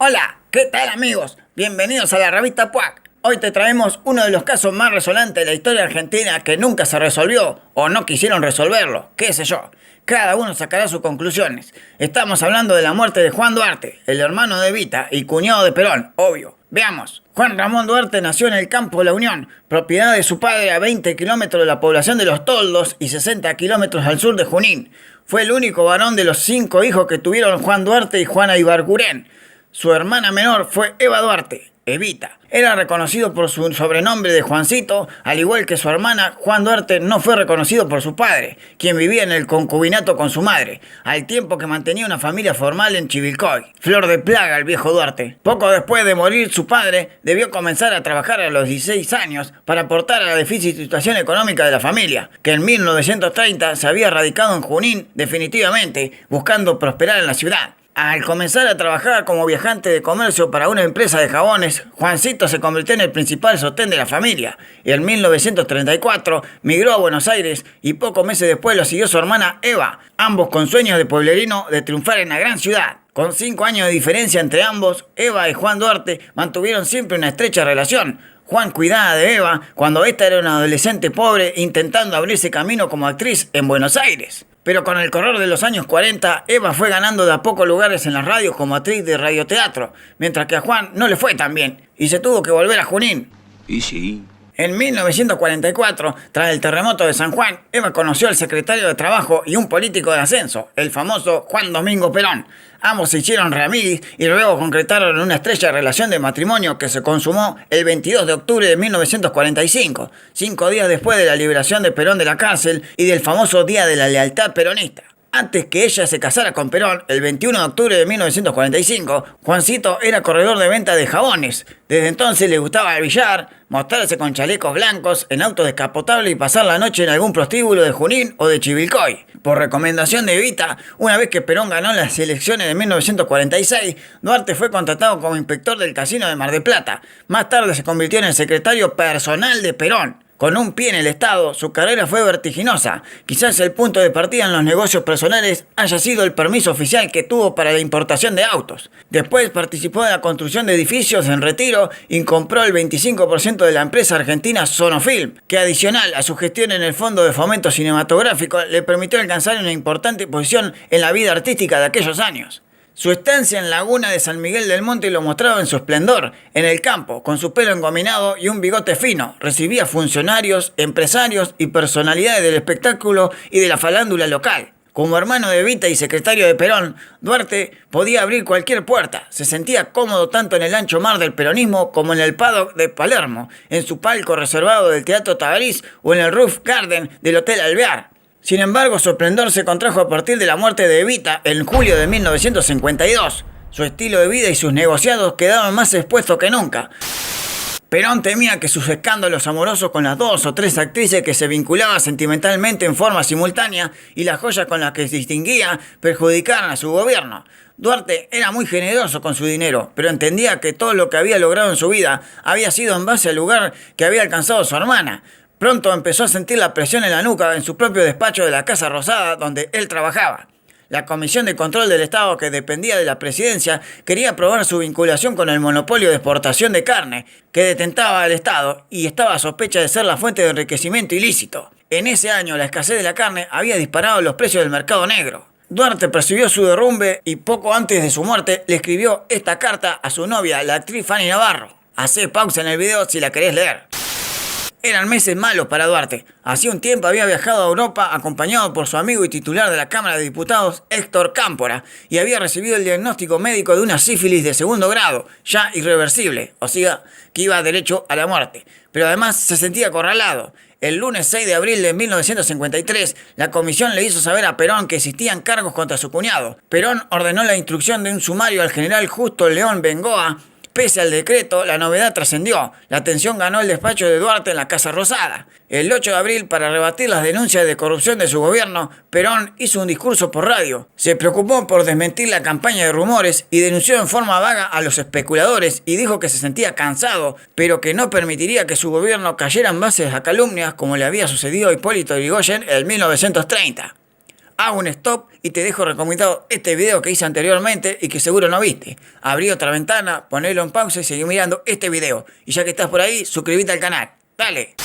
Hola, ¿qué tal amigos? Bienvenidos a la revista PUAC. Hoy te traemos uno de los casos más resonantes de la historia argentina que nunca se resolvió o no quisieron resolverlo, qué sé yo. Cada uno sacará sus conclusiones. Estamos hablando de la muerte de Juan Duarte, el hermano de Evita y cuñado de Perón, obvio. Veamos. Juan Ramón Duarte nació en el campo La Unión, propiedad de su padre a 20 kilómetros de la población de Los Toldos y 60 kilómetros al sur de Junín. Fue el único varón de los 5 hijos que tuvieron Juan Duarte y Juana Ibarguren. Su hermana menor fue Eva Duarte, Evita. Era reconocido por su sobrenombre de Juancito, al igual que su hermana. Juan Duarte no fue reconocido por su padre, quien vivía en el concubinato con su madre, al tiempo que mantenía una familia formal en Chivilcoy. Flor de plaga el viejo Duarte. Poco después de morir su padre, debió comenzar a trabajar a los 16 años para aportar a la difícil situación económica de la familia, que en 1930 se había radicado en Junín definitivamente, buscando prosperar en la ciudad. Al comenzar a trabajar como viajante de comercio para una empresa de jabones, Juancito se convirtió en el principal sostén de la familia y en 1934 migró a Buenos Aires y pocos meses después lo siguió su hermana Eva, ambos con sueños de pueblerino de triunfar en la gran ciudad. Con 5 años de diferencia entre ambos, Eva y Juan Duarte mantuvieron siempre una estrecha relación. Juan cuidaba de Eva cuando ésta era una adolescente pobre intentando abrirse camino como actriz en Buenos Aires. Pero con el correr de los años 40, Eva fue ganando de a poco lugares en las radios como actriz de radioteatro, mientras que a Juan no le fue tan bien y se tuvo que volver a Junín. Y sí. En 1944, tras el terremoto de San Juan, Eva conoció al secretario de Trabajo y un político de ascenso, el famoso Juan Domingo Perón. Ambos se hicieron reamigos y luego concretaron una estrecha relación de matrimonio que se consumó el 22 de octubre de 1945, 5 días después de la liberación de Perón de la cárcel y del famoso Día de la Lealtad Peronista. Antes que ella se casara con Perón, el 21 de octubre de 1945, Juancito era corredor de venta de jabones. Desde entonces le gustaba el billar, mostrarse con chalecos blancos, en autos descapotables y pasar la noche en algún prostíbulo de Junín o de Chivilcoy. Por recomendación de Evita, una vez que Perón ganó las elecciones de 1946, Duarte fue contratado como inspector del casino de Mar del Plata. Más tarde se convirtió en el secretario personal de Perón. Con un pie en el Estado, su carrera fue vertiginosa. Quizás el punto de partida en los negocios personales haya sido el permiso oficial que tuvo para la importación de autos. Después participó en la construcción de edificios en Retiro y compró el 25% de la empresa argentina Sonofilm, que adicional a su gestión en el Fondo de Fomento Cinematográfico le permitió alcanzar una importante posición en la vida artística de aquellos años. Su estancia en Laguna de San Miguel del Monte lo mostraba en su esplendor, en el campo, con su pelo engominado y un bigote fino. Recibía funcionarios, empresarios y personalidades del espectáculo y de la farándula local. Como hermano de Evita y secretario de Perón, Duarte podía abrir cualquier puerta. Se sentía cómodo tanto en el ancho mar del peronismo como en el paddock de Palermo, en su palco reservado del Teatro Tabarís o en el Roof Garden del Hotel Alvear. Sin embargo, su esplendor se contrajo a partir de la muerte de Evita en julio de 1952. Su estilo de vida y sus negociados quedaban más expuestos que nunca. Perón temía que sus escándalos amorosos con las 2 o 3 actrices que se vinculaban sentimentalmente en forma simultánea y las joyas con las que se distinguía perjudicaran a su gobierno. Duarte era muy generoso con su dinero, pero entendía que todo lo que había logrado en su vida había sido en base al lugar que había alcanzado su hermana. Pronto empezó a sentir la presión en la nuca en su propio despacho de la Casa Rosada, donde él trabajaba. La Comisión de Control del Estado, que dependía de la presidencia, quería probar su vinculación con el monopolio de exportación de carne que detentaba el Estado y estaba a sospecha de ser la fuente de enriquecimiento ilícito. En ese año, la escasez de la carne había disparado los precios del mercado negro. Duarte percibió su derrumbe y poco antes de su muerte le escribió esta carta a su novia, la actriz Fanny Navarro. Hacé pausa en el video si la querés leer. Eran meses malos para Duarte. Hacía un tiempo había viajado a Europa acompañado por su amigo y titular de la Cámara de Diputados, Héctor Cámpora, y había recibido el diagnóstico médico de una sífilis de 2º grado, ya irreversible, o sea, que iba derecho a la muerte. Pero además se sentía acorralado. El lunes 6 de abril de 1953, la comisión le hizo saber a Perón que existían cargos contra su cuñado. Perón ordenó la instrucción de un sumario al general Justo León Bengoa. Pese al decreto, la novedad trascendió. La atención ganó el despacho de Duarte en la Casa Rosada. El 8 de abril, para rebatir las denuncias de corrupción de su gobierno, Perón hizo un discurso por radio. Se preocupó por desmentir la campaña de rumores y denunció en forma vaga a los especuladores y dijo que se sentía cansado, pero que no permitiría que su gobierno cayera en bases a calumnias como le había sucedido a Hipólito Yrigoyen en 1930. Hago un stop y te dejo recomendado este video que hice anteriormente y que seguro no viste. Abrí otra ventana, ponelo en pausa y seguí mirando este video. Y ya que estás por ahí, suscríbete al canal. ¡Dale!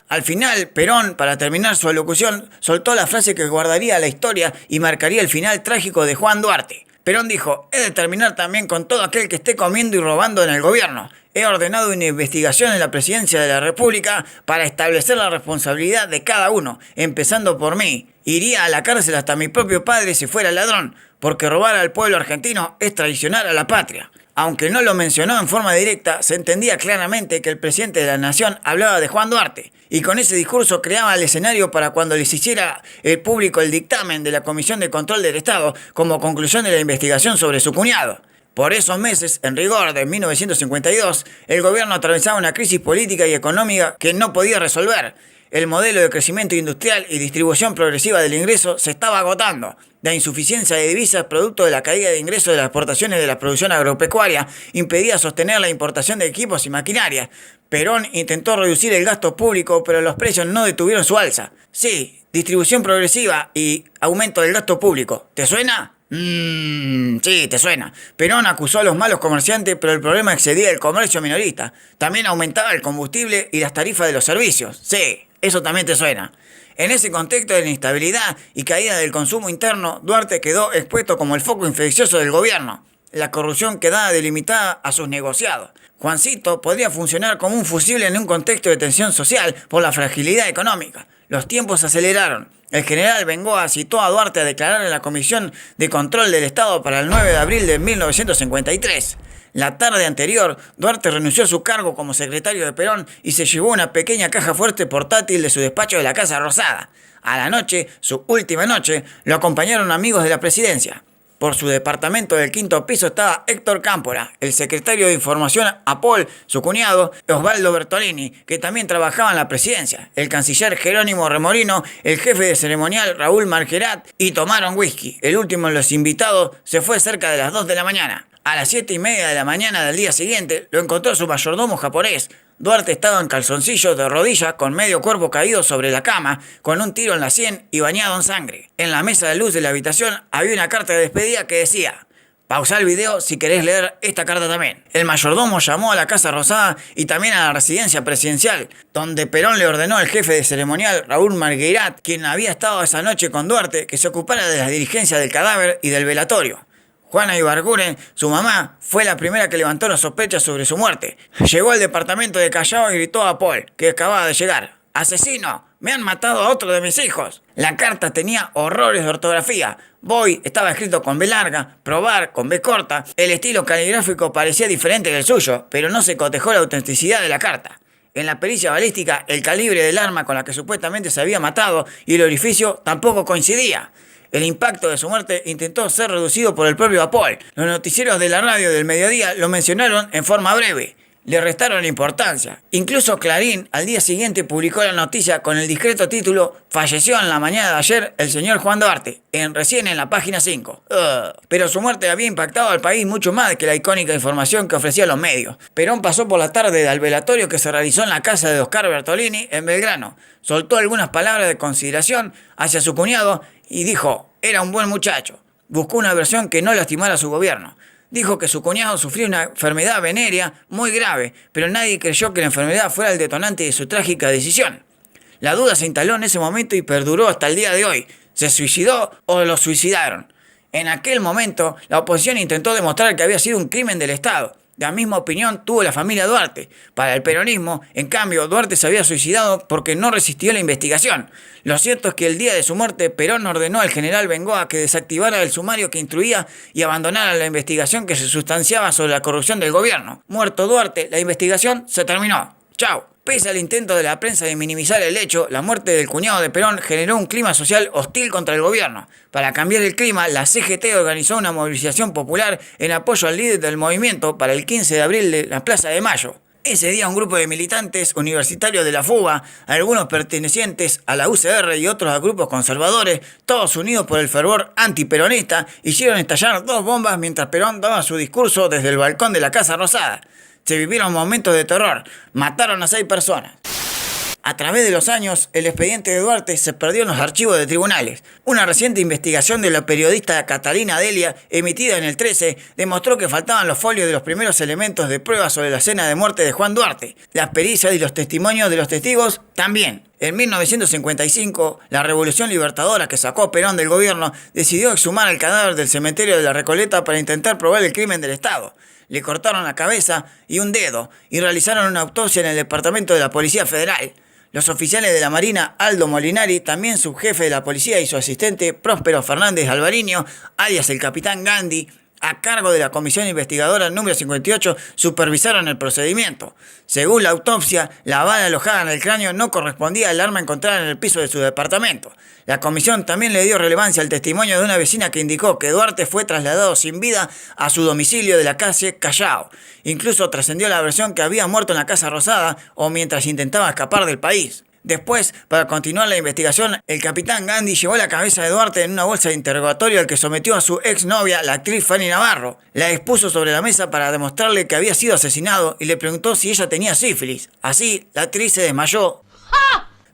Al final, Perón, para terminar su alocución, soltó la frase que guardaría la historia y marcaría el final trágico de Juan Duarte. Perón dijo: he de terminar también con todo aquel que esté comiendo y robando en el gobierno. He ordenado una investigación en la presidencia de la República para establecer la responsabilidad de cada uno, empezando por mí. Iría a la cárcel hasta mi propio padre si fuera ladrón, porque robar al pueblo argentino es traicionar a la patria. Aunque no lo mencionó en forma directa, se entendía claramente que el presidente de la nación hablaba de Juan Duarte, y con ese discurso creaba el escenario para cuando les hiciera el público el dictamen de la Comisión de Control del Estado como conclusión de la investigación sobre su cuñado. Por esos meses, en rigor de 1952, el gobierno atravesaba una crisis política y económica que no podía resolver. El modelo de crecimiento industrial y distribución progresiva del ingreso se estaba agotando. La insuficiencia de divisas producto de la caída de ingresos de las exportaciones de la producción agropecuaria impedía sostener la importación de equipos y maquinaria. Perón intentó reducir el gasto público, pero los precios no detuvieron su alza. Sí, distribución progresiva y aumento del gasto público. ¿Te suena? Sí, te suena. Perón acusó a los malos comerciantes, pero el problema excedía el comercio minorista. También aumentaba el combustible y las tarifas de los servicios. Sí, eso también te suena. En ese contexto de inestabilidad y caída del consumo interno, Duarte quedó expuesto como el foco infeccioso del gobierno. La corrupción quedaba delimitada a sus negociados. Juancito podría funcionar como un fusible en un contexto de tensión social por la fragilidad económica. Los tiempos se aceleraron. El general Bengoa citó a Duarte a declarar en la Comisión de Control del Estado para el 9 de abril de 1953. La tarde anterior, Duarte renunció a su cargo como secretario de Perón y se llevó una pequeña caja fuerte portátil de su despacho de la Casa Rosada. A la noche, su última noche, lo acompañaron amigos de la presidencia. Por su departamento del quinto piso estaba Héctor Cámpora, el secretario de Información a Paul, su cuñado, Osvaldo Bertolini, que también trabajaba en la presidencia, el canciller Jerónimo Remorino, el jefe de ceremonial Raúl Margerat, y tomaron whisky. El último de los invitados se fue cerca de las 2 de la mañana. A las 7:30 de la mañana del día siguiente lo encontró su mayordomo japonés. Duarte estaba en calzoncillos de rodillas con medio cuerpo caído sobre la cama, con un tiro en la sien y bañado en sangre. En la mesa de luz de la habitación había una carta de despedida que decía: pausá el video si querés leer esta carta también. El mayordomo llamó a la Casa Rosada y también a la residencia presidencial, donde Perón le ordenó al jefe de ceremonial, Raúl Margueirat, quien había estado esa noche con Duarte, que se ocupara de la diligencia del cadáver y del velatorio. Juana Ibarguren, su mamá, fue la primera que levantó las sospechas sobre su muerte. Llegó al departamento de Callao y gritó a Paul, que acababa de llegar: ¡asesino! ¡Me han matado a otro de mis hijos! La carta tenía horrores de ortografía. Voy estaba escrito con B larga, probar con B corta. El estilo caligráfico parecía diferente del suyo, pero no se cotejó la autenticidad de la carta. En la pericia balística, el calibre del arma con la que supuestamente se había matado y el orificio tampoco coincidía. El impacto de su muerte intentó ser reducido por el propio Apol. Los noticieros de la radio del mediodía lo mencionaron en forma breve. Le restaron importancia. Incluso Clarín al día siguiente publicó la noticia con el discreto título: falleció en la mañana de ayer el señor Juan Duarte, recién en la página 5. Pero su muerte había impactado al país mucho más que la icónica información que ofrecían los medios. Perón pasó por la tarde al velatorio que se realizó en la casa de Oscar Bertolini en Belgrano. Soltó algunas palabras de consideración hacia su cuñado y dijo: era un buen muchacho. Buscó una versión que no lastimara a su gobierno. Dijo que su cuñado sufría una enfermedad venérea muy grave, pero nadie creyó que la enfermedad fuera el detonante de su trágica decisión. La duda se instaló en ese momento y perduró hasta el día de hoy. ¿Se suicidó o lo suicidaron? En aquel momento, la oposición intentó demostrar que había sido un crimen del Estado. La misma opinión tuvo la familia Duarte. Para el peronismo, en cambio, Duarte se había suicidado porque no resistió la investigación. Lo cierto es que el día de su muerte, Perón ordenó al general Bengoa que desactivara el sumario que instruía y abandonara la investigación que se sustanciaba sobre la corrupción del gobierno. Muerto Duarte, la investigación se terminó. ¡Chao! Pese al intento de la prensa de minimizar el hecho, la muerte del cuñado de Perón generó un clima social hostil contra el gobierno. Para cambiar el clima, la CGT organizó una movilización popular en apoyo al líder del movimiento para el 15 de abril de la Plaza de Mayo. Ese día un grupo de militantes universitarios de la FUBA, algunos pertenecientes a la UCR y otros a grupos conservadores, todos unidos por el fervor antiperonista, hicieron estallar 2 bombas mientras Perón daba su discurso desde el balcón de la Casa Rosada. Se vivieron momentos de terror. Mataron a 6 personas. A través de los años, el expediente de Duarte se perdió en los archivos de tribunales. Una reciente investigación de la periodista Catalina Delia, emitida en el 13, demostró que faltaban los folios de los primeros elementos de prueba sobre la escena de muerte de Juan Duarte. Las pericias y los testimonios de los testigos también. En 1955, la Revolución Libertadora que sacó a Perón del gobierno decidió exhumar el cadáver del cementerio de la Recoleta para intentar probar el crimen del Estado. Le cortaron la cabeza y un dedo y realizaron una autopsia en el departamento de la Policía Federal. Los oficiales de la Marina, Aldo Molinari, también subjefe de la policía, y su asistente, Próspero Fernández Alvariño, alias el Capitán Gandhi, a cargo de la Comisión Investigadora número 58, supervisaron el procedimiento. Según la autopsia, la bala alojada en el cráneo no correspondía al arma encontrada en el piso de su departamento. La comisión también le dio relevancia al testimonio de una vecina que indicó que Duarte fue trasladado sin vida a su domicilio de la calle Callao. Incluso trascendió la versión que había muerto en la Casa Rosada o mientras intentaba escapar del país. Después, para continuar la investigación, el capitán Gandhi llevó la cabeza de Duarte en una bolsa de interrogatorio al que sometió a su exnovia, la actriz Fanny Navarro. La expuso sobre la mesa para demostrarle que había sido asesinado y le preguntó si ella tenía sífilis. Así, la actriz se desmayó.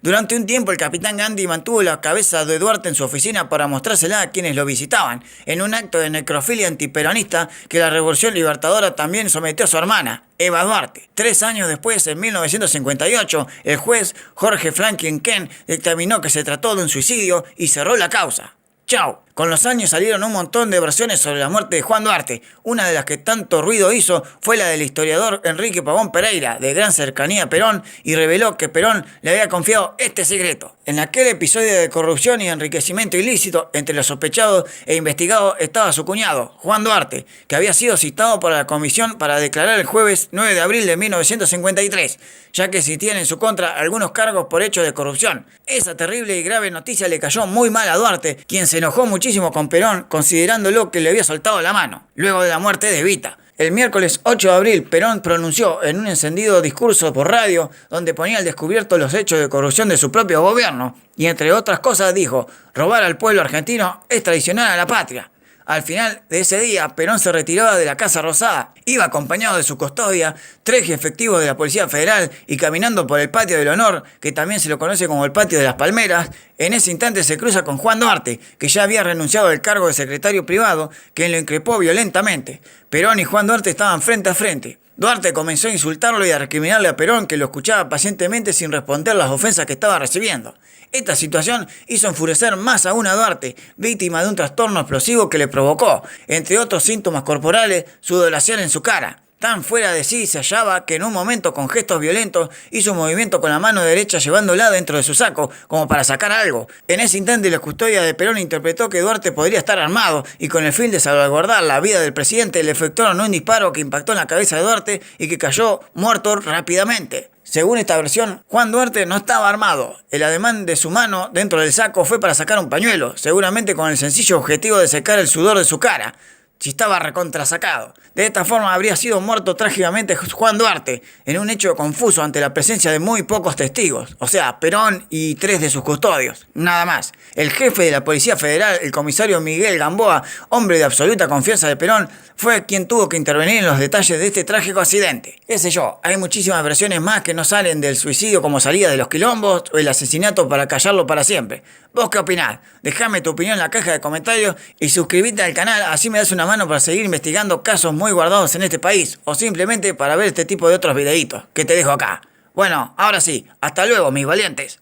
Durante un tiempo, el capitán Gandhi mantuvo la cabeza de Duarte en su oficina para mostrársela a quienes lo visitaban, en un acto de necrofilia antiperonista que la Revolución Libertadora también sometió a su hermana, Eva Duarte. 3 años después, en 1958, el juez Jorge Franklin Ken dictaminó que se trató de un suicidio y cerró la causa. ¡Chao! Con los años salieron un montón de versiones sobre la muerte de Juan Duarte. Una de las que tanto ruido hizo fue la del historiador Enrique Pavón Pereira, de gran cercanía a Perón, y reveló que Perón le había confiado este secreto. En aquel episodio de corrupción y enriquecimiento ilícito, entre los sospechados e investigados estaba su cuñado, Juan Duarte, que había sido citado por la comisión para declarar el jueves 9 de abril de 1953, ya que existían en su contra algunos cargos por hechos de corrupción. Esa terrible y grave noticia le cayó muy mal a Duarte, quien se enojó muchísimo con Perón, considerándolo que le había soltado la mano, luego de la muerte de Evita. El miércoles 8 de abril, Perón pronunció en un encendido discurso por radio, donde ponía al descubierto los hechos de corrupción de su propio gobierno, y entre otras cosas dijo: robar al pueblo argentino es traicionar a la patria. Al final de ese día, Perón se retiraba de la Casa Rosada, iba acompañado de su custodia, 3 efectivos de la Policía Federal, y caminando por el Patio del Honor, que también se lo conoce como el Patio de las Palmeras. En ese instante se cruza con Juan Duarte, que ya había renunciado al cargo de secretario privado, quien lo increpó violentamente. Perón y Juan Duarte estaban frente a frente. Duarte comenzó a insultarlo y a recriminarle a Perón, que lo escuchaba pacientemente sin responder las ofensas que estaba recibiendo. Esta situación hizo enfurecer más aún a Duarte, víctima de un trastorno explosivo que le provocó, entre otros síntomas corporales, sudoración en su cara. Tan fuera de sí se hallaba que en un momento, con gestos violentos, hizo un movimiento con la mano derecha llevándola dentro de su saco, como para sacar algo. En ese instante, la custodia de Perón interpretó que Duarte podría estar armado, y con el fin de salvaguardar la vida del presidente, le efectuaron un disparo que impactó en la cabeza de Duarte y que cayó muerto rápidamente. Según esta versión, Juan Duarte no estaba armado. El ademán de su mano dentro del saco fue para sacar un pañuelo, seguramente con el sencillo objetivo de secar el sudor de su cara, si estaba recontrasacado. De esta forma habría sido muerto trágicamente Juan Duarte, en un hecho confuso ante la presencia de muy pocos testigos, o sea, Perón y 3 de sus custodios, nada más. El jefe de la Policía Federal, el comisario Miguel Gamboa, hombre de absoluta confianza de Perón, fue quien tuvo que intervenir en los detalles de este trágico accidente. Qué sé yo, hay muchísimas versiones más que no salen del suicidio como salida de los quilombos o el asesinato para callarlo para siempre. ¿Vos qué opinás? Dejame tu opinión en la caja de comentarios y suscríbete al canal, así me das una mano para seguir investigando casos muy guardados en este país, o simplemente para ver este tipo de otros videitos que te dejo acá. Bueno, ahora sí, hasta luego mis valientes.